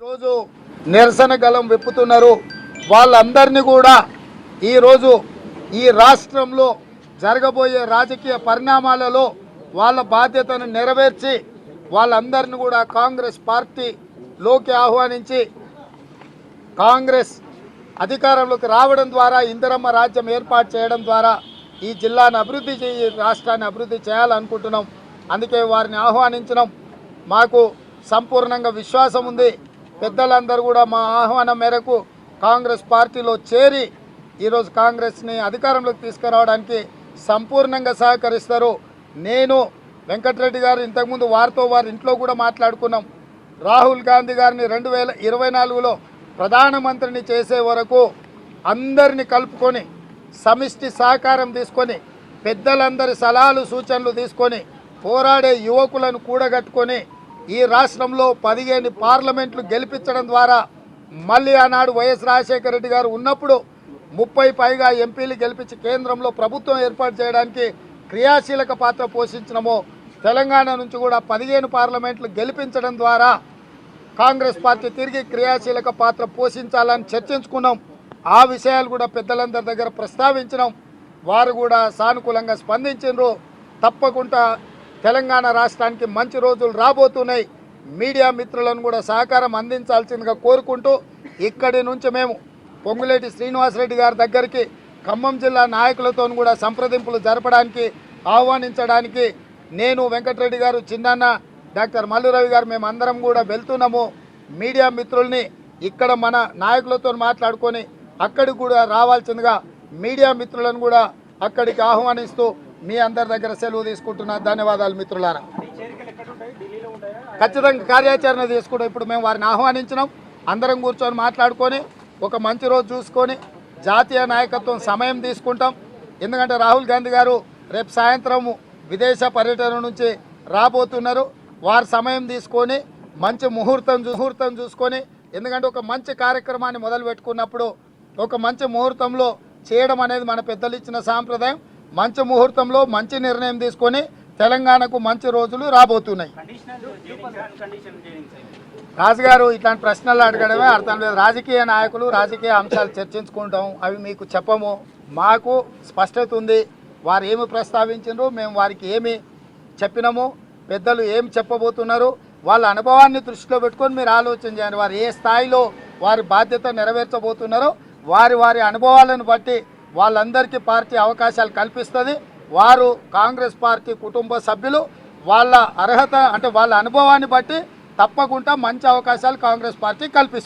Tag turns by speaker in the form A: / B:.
A: ఈరోజు నిరసన గలం విప్పుతున్నారు. వాళ్ళందరినీ కూడా ఈరోజు ఈ రాష్ట్రంలో జరగబోయే రాజకీయ పరిణామాలలో వాళ్ళ బాధ్యతను నెరవేర్చి వాళ్ళందరినీ కూడా కాంగ్రెస్ పార్టీలోకి ఆహ్వానించి కాంగ్రెస్ అధికారంలోకి రావడం ద్వారా ఇందిరమ్మ రాజ్యం ఏర్పాటు చేయడం ద్వారా ఈ జిల్లాను అభివృద్ధి చేయి రాష్ట్రాన్ని అభివృద్ధి చేయాలనుకుంటున్నాం. అందుకే వారిని ఆహ్వానించడం మాకు సంపూర్ణంగా విశ్వాసం ఉంది. పెద్దలందరూ కూడా మా ఆహ్వానం మేరకు కాంగ్రెస్ పార్టీలో చేరి ఈరోజు కాంగ్రెస్ని అధికారంలోకి తీసుకురావడానికి సంపూర్ణంగా సహకరిస్తారు. నేను వెంకటరెడ్డి గారు ఇంతకుముందు వారి ఇంట్లో కూడా మాట్లాడుకున్నాం. రాహుల్ గాంధీ గారిని 2024లో ప్రధానమంత్రిని చేసే వరకు అందరినీ కలుపుకొని సమిష్టి సహకారం తీసుకొని పెద్దలందరి సలహాలు సూచనలు తీసుకొని పోరాడే యువకులను కూడగట్టుకొని ఈ రాష్ట్రంలో 15 పార్లమెంట్లు గెలిపించడం ద్వారా మళ్ళీ ఆనాడు వైఎస్ రాజశేఖర రెడ్డి గారు ఉన్నప్పుడు 30 పైగా ఎంపీలు గెలిపించి కేంద్రంలో ప్రభుత్వం ఏర్పాటు చేయడానికి క్రియాశీలక పాత్ర పోషించినమో తెలంగాణ నుంచి కూడా 15 పార్లమెంట్లు గెలిపించడం ద్వారా కాంగ్రెస్ పార్టీ తిరిగి క్రియాశీలక పాత్ర పోషించాలని చర్చించుకున్నాం. ఆ విషయాలు కూడా పెద్దలందరి దగ్గర ప్రస్తావించినాం. వారు కూడా సానుకూలంగా స్పందించారు. తప్పకుండా తెలంగాణ రాష్ట్రానికి మంచి రోజులు రాబోతున్నాయి. మీడియా మిత్రులను కూడా సహకారం అందించాల్సిందిగా కోరుకుంటూ ఇక్కడి నుంచి మేము పొంగులేటి శ్రీనివాసరెడ్డి గారి దగ్గరికి ఖమ్మం జిల్లా నాయకులతో కూడా సంప్రదింపులు జరపడానికి ఆహ్వానించడానికి నేను వెంకటరెడ్డి గారు చిన్నన్న డాక్టర్ మల్లురవి గారు మేమందరం కూడా వెళ్తున్నాము. మీడియా మిత్రుల్ని ఇక్కడ మన నాయకులతో మాట్లాడుకొని అక్కడికి కూడా రావాల్సిందిగా మీడియా మిత్రులను కూడా అక్కడికి ఆహ్వానిస్తూ మీ అందరి దగ్గర సెలవు తీసుకుంటున్నా. ధన్యవాదాలు మిత్రులారా. ఖచ్చితంగా కార్యాచరణ తీసుకుంటాం. ఇప్పుడు మేము వారిని ఆహ్వానించినాం. అందరం కూర్చొని మాట్లాడుకొని ఒక మంచి రోజు చూసుకొని జాతీయ నాయకత్వం సమయం తీసుకుంటాం. ఎందుకంటే రాహుల్ గాంధీ గారు రేపు సాయంత్రం విదేశ పర్యటన నుంచి రాబోతున్నారు. వారి సమయం తీసుకొని మంచి ముహూర్తం చూసుకొని, ఎందుకంటే ఒక మంచి కార్యక్రమాన్ని మొదలు పెట్టుకున్నప్పుడు ఒక మంచి ముహూర్తంలో చేయడం అనేది మన పెద్దలు ఇచ్చిన సాంప్రదాయం. మంచి ముహూర్తంలో మంచి నిర్ణయం తీసుకొని తెలంగాణకు మంచి రోజులు రాబోతున్నాయి. రాజుగారు ఇట్లాంటి ప్రశ్నలు అడగడమే అర్థం లేదు. రాజకీయ నాయకులు రాజకీయ అంశాలు చర్చించుకుంటాం, అవి మీకు చెప్పము. మాకు స్పష్టత ఉంది. వారు ఏమి ప్రస్తావించారు, మేము వారికి ఏమి చెప్పినాము, పెద్దలు ఏం చెప్పబోతున్నారు, వాళ్ళ అనుభవాన్ని దృష్టిలో పెట్టుకొని మీరు ఆలోచన చేయండి. వారు ఏ స్థాయిలో వారి బాధ్యత నెరవేర్చబోతున్నారో వారి అనుభవాలను బట్టి వాళ్ళందరికీ పార్టీ అవకాశాలు కల్పిస్తుంది. వారు కాంగ్రెస్ పార్టీ కుటుంబ సభ్యులు. వాళ్ళ అర్హత అంటే వాళ్ళ అనుభవాన్ని బట్టి తప్పకుండా మంచి అవకాశాలు కాంగ్రెస్ పార్టీ కల్పిస్తుంది.